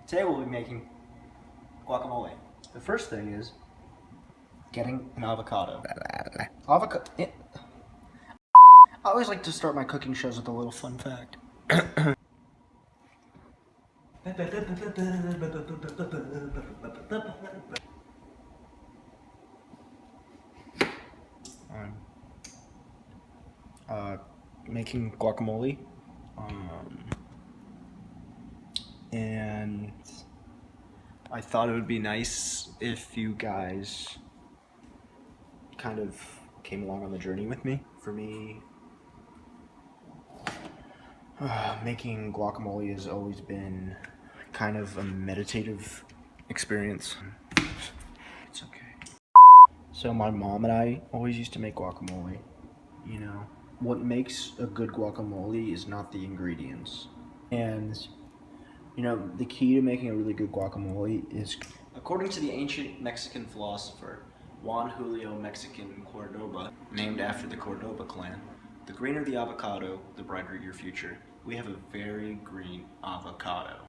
Today we'll be making guacamole. The first thing is getting an avocado. I always like to start my cooking shows with a little fun fact. Making guacamole. And I thought it would be nice if you guys kind of came along on the journey with me. For me, making guacamole has always been kind of a meditative experience. It's okay. So my mom and I always used to make guacamole. You know, what makes a good guacamole is not the ingredients. And you know, the key to making a really good guacamole is, according to the ancient Mexican philosopher Juan Julio Mexican Cordoba, named after the Cordoba clan, the greener the avocado, the brighter your future. We have a very green avocado.